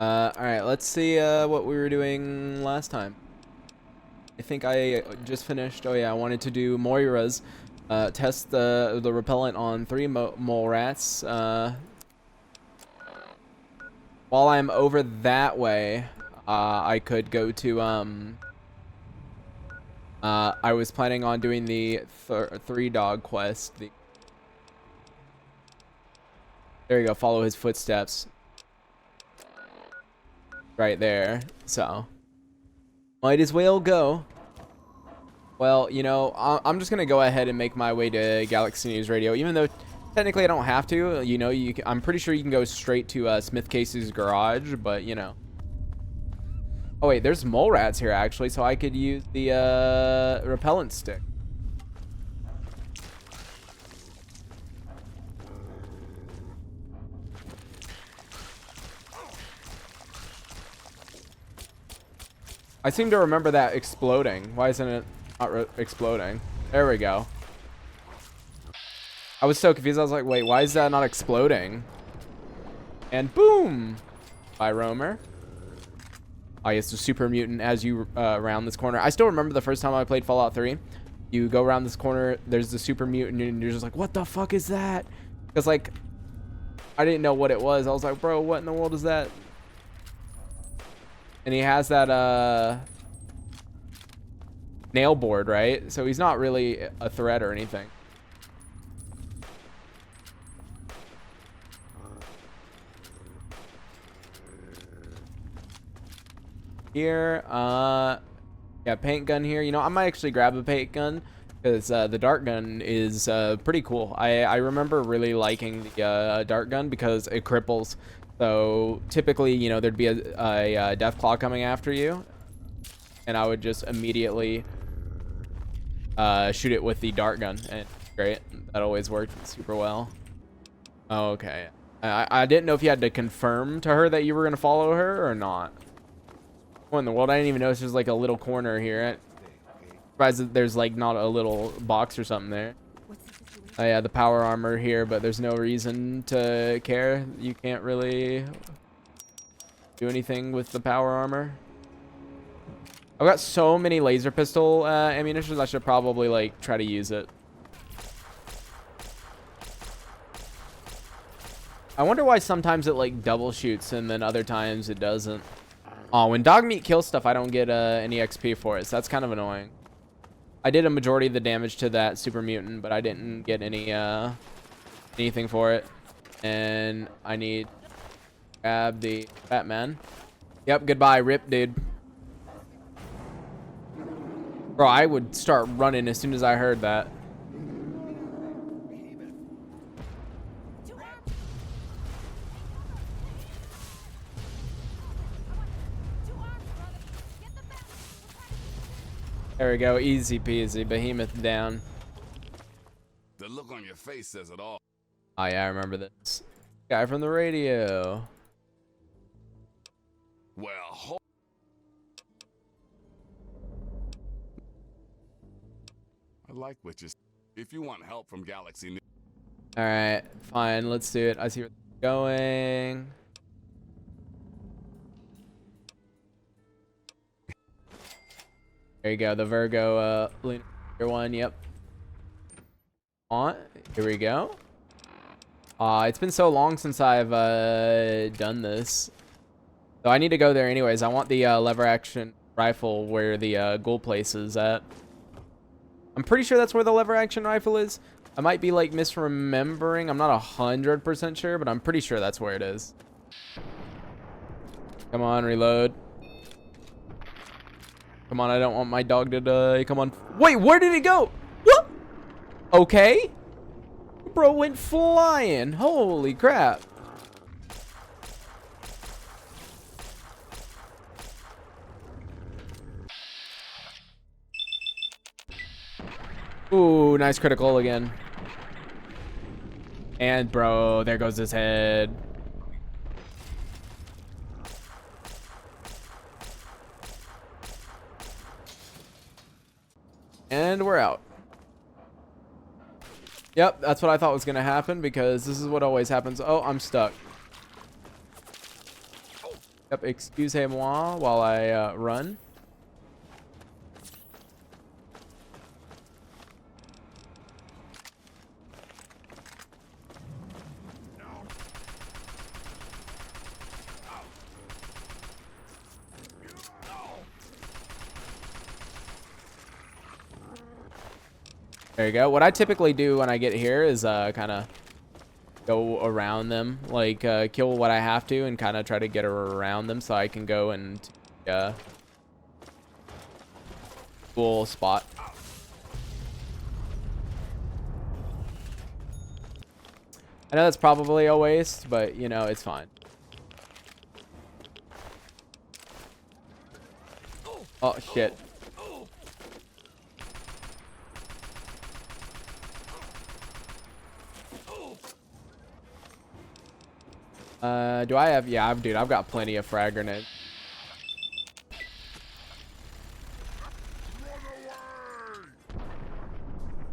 Alright, let's see what we were doing last time. I think I just finished. Oh yeah, I wanted to do Moira's. Test the repellent on 3 mole rats. While I'm over that way, I could go to I was planning on doing the 3 dog quest. There you go. Follow his footsteps. Right there. So might as well go. Well, you know, I'm just gonna go ahead and make my way to Galaxy News Radio, even though technically I don't have to. You know, I'm pretty sure you can go straight to Smith Case's garage, but you know. Oh wait, there's mole rats here actually, so I could use the repellent stick. I seem to remember that exploding. Why isn't it not exploding? There we go. I was so confused. I was like, wait, why is that not exploding? And boom! By Roamer. Oh, yes, the super mutant as you round this corner. I still remember the first time I played Fallout 3. You go around this corner, there's the super mutant, and you're just like, what the fuck is that? Because, like, I didn't know what it was. I was like, bro, what in the world is that? And he has that nail board, right? So he's not really a threat or anything. Here, yeah, paint gun here. You know, I might actually grab a paint gun because the dart gun is pretty cool. I remember really liking the dart gun because it cripples. So typically, you know, there'd be a death claw coming after you, and I would just immediately shoot it with the dart gun, and great. That always worked super well. Okay, I didn't know if you had to confirm to her that you were gonna follow her or not. What in the world? I didn't even notice there's like a little corner here. Surprised that there's like not a little box or something there. Oh yeah, the power armor here, but there's no reason to care. You can't really do anything with the power armor. I've got so many laser pistol ammunitions, I should probably like try to use it. I wonder why sometimes it like double shoots and then other times it doesn't. Oh, when dog meat kills stuff, I don't get any XP for it, so that's kind of annoying. I did a majority of the damage to that super mutant, but I didn't get any anything for it. And I need to grab the Batman. Yep, goodbye, rip, dude. Bro, I would start running as soon as I heard that. There we go, easy peasy, behemoth down. The look on your face says it all. Oh yeah, I remember this. Guy from the radio. Well, I like what you. If you want help from Galaxy News. All right, fine, let's do it. I see where it's going. There you go, the Virgo Lunar one. Yep. On. Here we go. It's been so long since I've done this, so I need to go there anyways. I want the lever action rifle where the ghoul place is at. I'm pretty sure that's where the lever action rifle is. I might be like misremembering. I'm not 100% sure, but I'm pretty sure that's where it is. Come on, reload. Come on, I don't want my dog to die. Come on. Wait, where did it go? What? Okay. Bro went flying. Holy crap. Ooh, nice critical again. And bro, there goes his head. And we're out. Yep, that's what I thought was going to happen because this is what always happens. Oh, I'm stuck. Yep, excusez-moi while I run. There you go. What I typically do when I get here is kind of go around them, like kill what I have to and kind of try to get around them so I can go and cool spot. I know that's probably a waste, but you know, it's fine. Oh shit. Do I have? Yeah, dude, I've got plenty of frag grenades.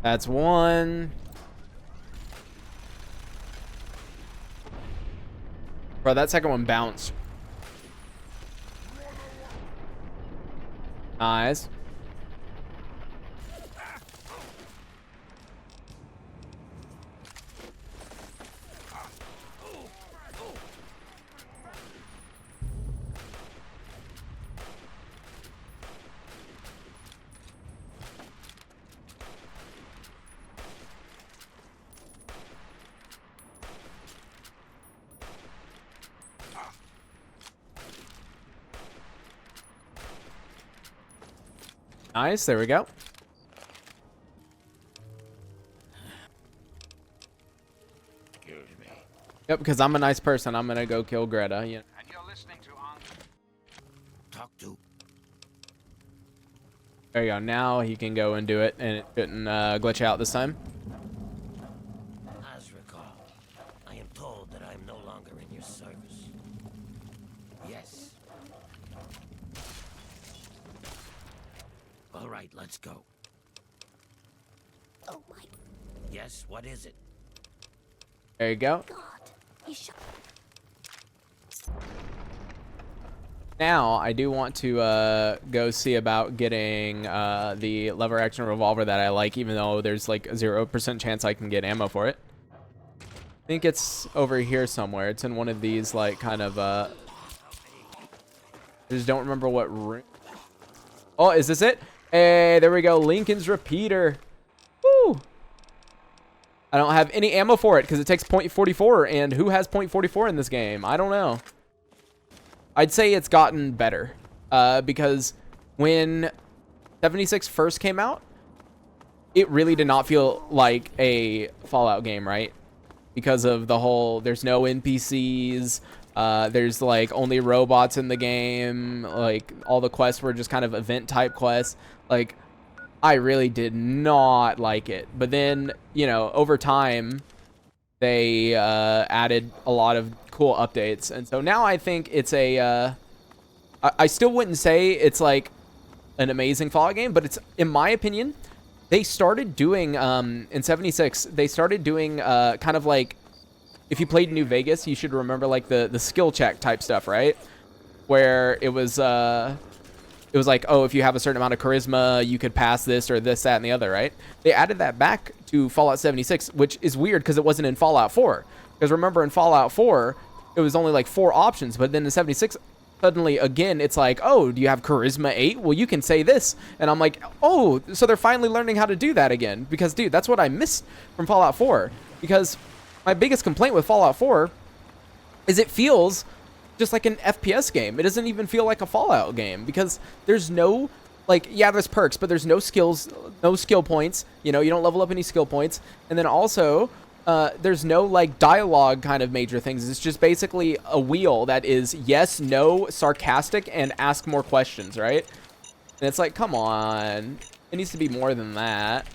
That's one. Bro, that second one bounced. Nice. Nice, there we go. Yep, because I'm a nice person. I'm gonna go kill Greta. Yeah. And you're listening to Talk to. There you go. Now he can go and do it, and it shouldn't glitch out this time. Azrakal, I am told that I am no longer in your service. Yes. All right, let's go. Oh my Yes, what is it? There you go. God. He shot. Now I do want to go see about getting the lever action revolver that I like, even though there's like a 0% chance I can get ammo for it. I think it's over here somewhere. It's in one of these like kind of I just don't remember what room. Oh, is this it? Hey, there we go. Lincoln's repeater. Woo! I don't have any ammo for it because it takes .44, and who has .44 in this game? I don't know. I'd say it's gotten better because when 76 first came out, it really did not feel like a Fallout game, right? Because of the whole, there's no NPCs, there's like only robots in the game, like all the quests were just kind of event type quests. Like, I really did not like it. But then, you know, over time, they added a lot of cool updates. And so now I think it's a... I still wouldn't say it's like an amazing Fallout game, but it's, in my opinion, they started doing, in 76, they started doing kind of like, if you played New Vegas, you should remember like the skill check type stuff, right? Where it was like, oh, if you have a certain amount of charisma, you could pass this or this, that, and the other, right? They added that back to Fallout 76, which is weird because it wasn't in Fallout 4. Because remember, in Fallout 4, it was only like 4 options, but then in 76, suddenly, again, it's like, oh, do you have charisma 8? Well, you can say this. And I'm like, oh, so they're finally learning how to do that again. Because, dude, that's what I missed from Fallout 4. Because my biggest complaint with Fallout 4 is it feels just like an FPS game. It doesn't even feel like a Fallout game because there's no, like, yeah, there's perks, but there's no skills, no skill points. You know, you don't level up any skill points. And then also, there's no, like, dialogue kind of major things. It's just basically a wheel that is yes, no, sarcastic, and ask more questions, right? And it's like, come on. It needs to be more than that.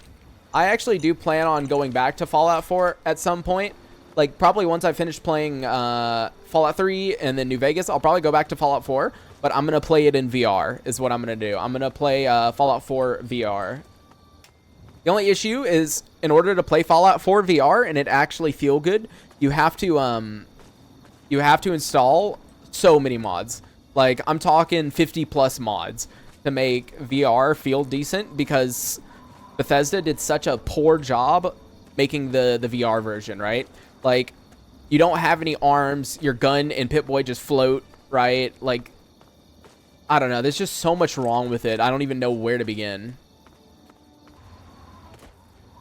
I actually do plan on going back to Fallout 4 at some point. Like, probably once I finish playing Fallout 3 and then New Vegas, I'll probably go back to Fallout 4. But I'm going to play it in VR is what I'm going to do. I'm going to play Fallout 4 VR. The only issue is, in order to play Fallout 4 VR and it actually feel good, you have to install so many mods. Like, I'm talking 50 plus mods to make VR feel decent, because Bethesda did such a poor job making the VR version, right? Like, you don't have any arms, your gun and Pip-Boy just float, right? Like, I don't know, there's just so much wrong with it. I don't even know where to begin.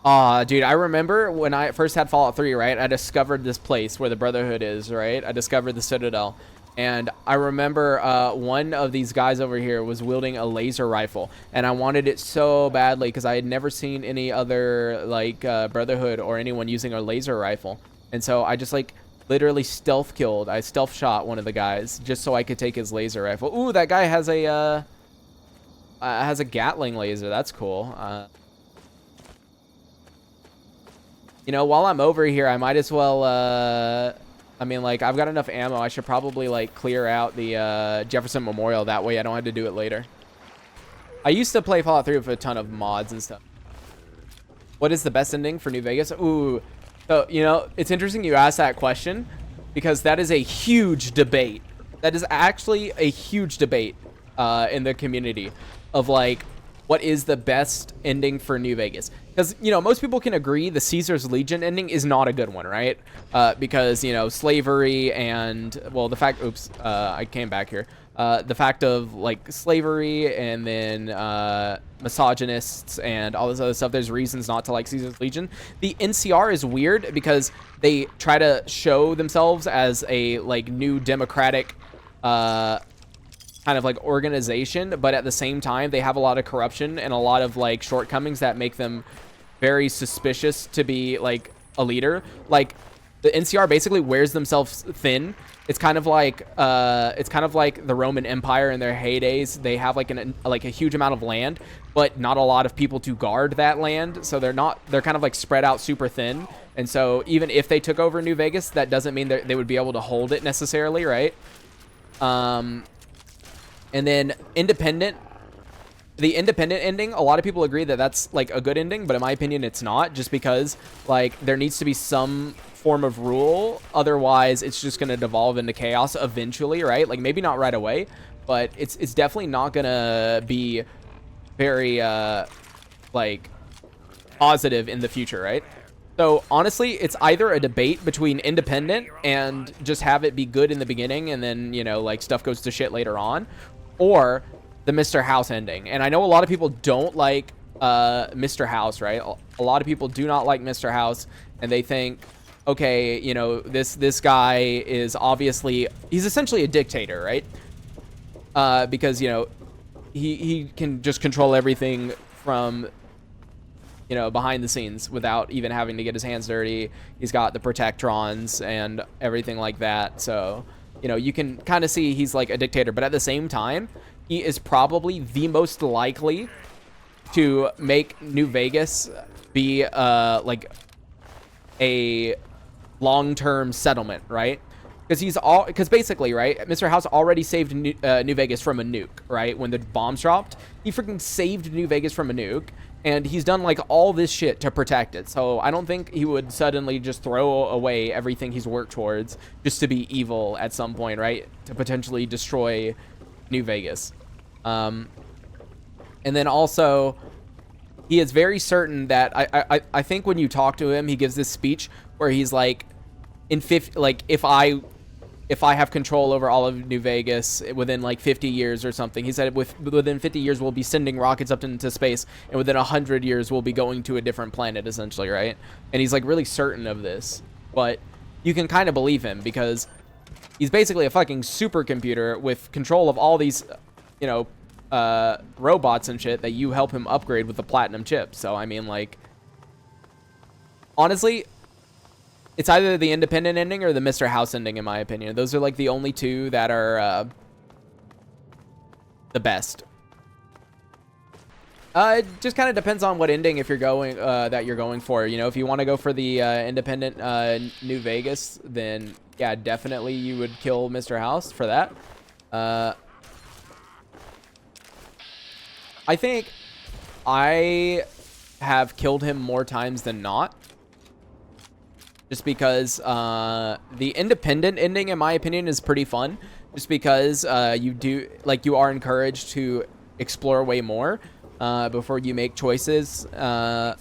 Dude, I remember when I first had Fallout 3, right? I discovered this place where the Brotherhood is, right? I discovered the Citadel. And I remember one of these guys over here was wielding a laser rifle. And I wanted it so badly because I had never seen any other, like, Brotherhood or anyone using a laser rifle. And so I just, like, literally stealth killed. I stealth shot one of the guys just so I could take his laser rifle. Ooh, that guy has a Gatling laser. That's cool. You know, while I'm over here, I might as well, I mean, like, I've got enough ammo. I should probably, like, clear out the Jefferson Memorial. That way I don't have to do it later. I used to play Fallout 3 with a ton of mods and stuff. What is the best ending for New Vegas? Ooh. So, you know, it's interesting you asked that question, because that is a huge debate. That is actually a huge debate in the community of, like, what is the best ending for New Vegas? Because, you know, most people can agree the Caesar's Legion ending is not a good one, right? Because, you know, slavery and, well, the fact, oops, I came back here. The fact of, like, slavery and then misogynists and all this other stuff, there's reasons not to like Caesar's Legion. The NCR is weird because they try to show themselves as a, like, new democratic kind of like organization, but at the same time they have a lot of corruption and a lot of, like, shortcomings that make them very suspicious to be, like, a leader. Like, the NCR basically wears themselves thin. It's kind of like the Roman Empire in their heydays. They have like a huge amount of land, but not a lot of people to guard that land. So they're kind of like spread out super thin. And so even if they took over New Vegas, that doesn't mean that they would be able to hold it necessarily, right? And then Independent, the Independent ending, a lot of people agree that that's, like, a good ending, but in my opinion, it's not, just because, like, there needs to be some form of rule. Otherwise, it's just going to devolve into chaos eventually, right? Like, maybe not right away, but it's definitely not going to be very, like, positive in the future, right? So, honestly, it's either a debate between Independent and just have it be good in the beginning and then, you know, like, stuff goes to shit later on, or the Mr. House ending. And I know a lot of people don't like Mr. House, right? A lot of people do not like Mr. House, and they think, okay, you know, this guy is obviously, he's essentially a dictator, right? Because, you know, he can just control everything from, you know, behind the scenes without even having to get his hands dirty. He's got the Protectrons and everything like that. So, you know, you can kind of see he's like a dictator, but at the same time, he is probably the most likely to make New Vegas be like a long-term settlement, right? Because basically, right, Mr. House already saved New Vegas from a nuke, right? When the bombs dropped, he freaking saved New Vegas from a nuke, and he's done, like, all this shit to protect it. So I don't think he would suddenly just throw away everything he's worked towards just to be evil at some point, right? To potentially destroy New Vegas. And then also, he is very certain that I think when you talk to him, he gives this speech where he's like, if I have control over all of New Vegas within like 50 years or something, he said within 50 years we'll be sending rockets up into space, and within 100 years we'll be going to a different planet, essentially, right? And he's like really certain of this, but you can kind of believe him because he's basically a fucking supercomputer with control of all these, you know, robots and shit that you help him upgrade with the platinum chip. So I mean, like, honestly, it's either the Independent ending or the Mr. House ending, in my opinion. Those are like the only two that are the best. It just kind of depends on what ending if you're going that you're going for. You know, if you want to go for the Independent New Vegas, then yeah, definitely you would kill Mr. House for that. I think I have killed him more times than not. Just because the Independent ending, in my opinion, is pretty fun. just because you are encouraged to explore way more before you make choices. But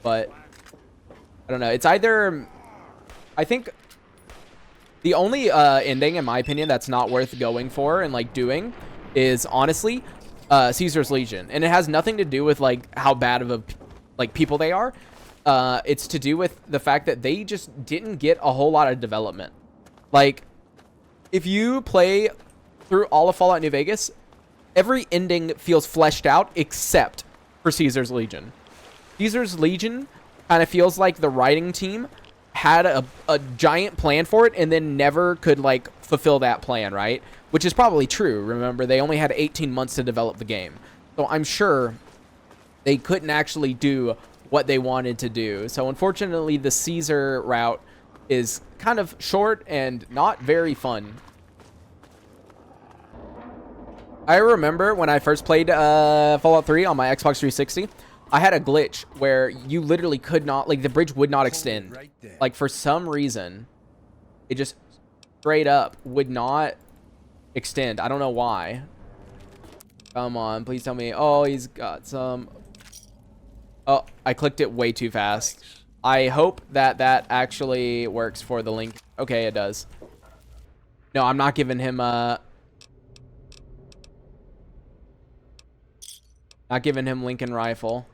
I don't know. It's either, I think the only ending, in my opinion, that's not worth going for and like doing is honestly Caesar's Legion, and it has nothing to do with like how bad of a people they are. It's to do with the fact that they just didn't get a whole lot of development. Like, if you play through all of Fallout New Vegas, every ending feels fleshed out except for Caesar's Legion. Caesar's Legion kind of feels like the writing team had a giant plan for it and then never could like fulfill that plan, right? Which is probably true. Remember, they only had 18 months to develop the game. So I'm sure they couldn't actually do what they wanted to do. So unfortunately, the Caesar route is kind of short and not very fun. I remember when I first played Fallout 3 on my Xbox 360, I had a glitch where you literally could not, like, the bridge would not extend. Like, for some reason, it just straight up would not extend. I don't know why. Come on, please tell me. Oh, he's got some. Oh, I clicked it way too fast. I hope that that actually works for the link. Okay, it does. No, I'm not giving him not giving him Lincoln Rifle.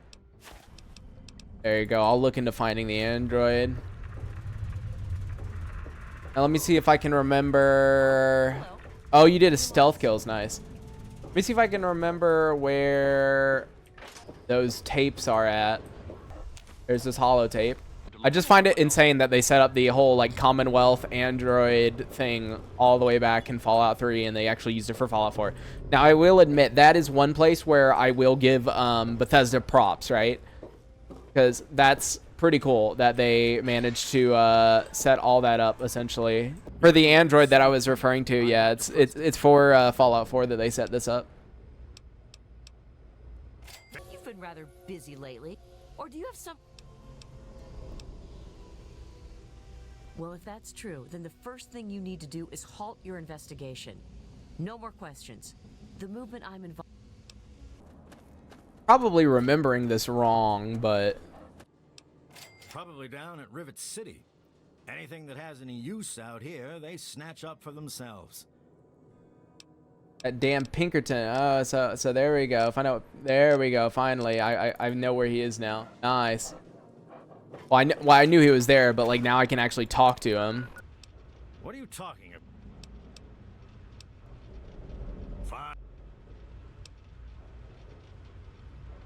There you go. I'll look into finding the android. Now let me see if I can remember. Oh, you did a stealth kills. Nice. Let me see if I can remember where those tapes are at. There's this holotape. I just find it insane that they set up the whole like Commonwealth Android thing all the way back in Fallout 3, and they actually used it for Fallout 4. Now, I will admit that is one place where I will give Bethesda props, right? Because that's pretty cool that they managed to set all that up essentially. For the Android that I was referring to, yeah, it's for Fallout 4 that they set this up. You've been rather busy lately, or do you have some? Well, if that's true, then the first thing you need to do is halt your investigation. No more questions. The movement I'm involved. Probably remembering this wrong, but Probably down at Rivet City. Anything that has any use out here, they snatch up for themselves. that damn Pinkerton. Oh, so there we go. Find out. There we go. Finally, I know where he is now. Nice. Well, I knew he was there, but like now I can actually talk to him. What are you talking about? Fine.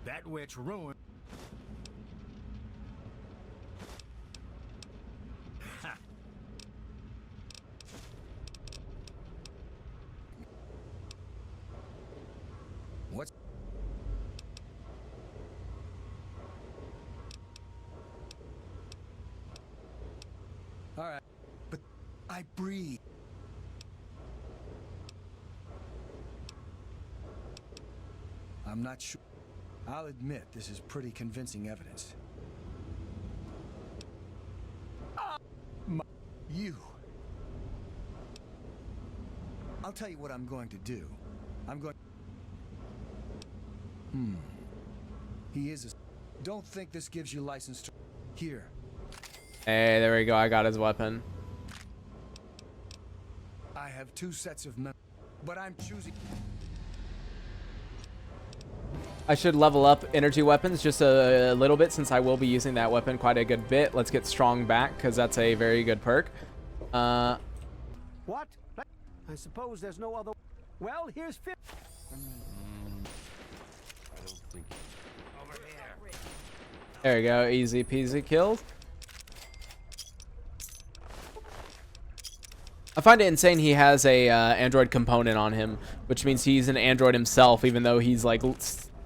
That witch ruined. Ha. What's all right, but I breathe. I'm not sure. I'll admit this is pretty convincing evidence. You. I'll tell you what I'm going to do. I'm going. He is a. Don't think this gives you license to. Here. Hey, there we go. I got his weapon. I have 2 sets of men, but I'm choosing. I should level up energy weapons just a little bit since I will be using that weapon quite a good bit. Let's get strong back because that's a very good perk. What? I suppose there's no other. Well, here's 50. There we go. Easy peasy killed. I find it insane he has a android component on him, which means he's an android himself, even though he's like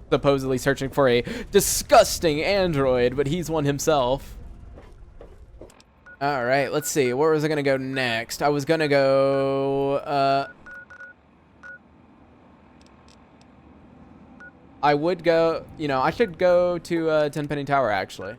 supposedly searching for a disgusting android, but he's one himself. All right, let's see. Where was I gonna go next? I was gonna go. I would go. You know, I should go to Tenpenny Tower actually.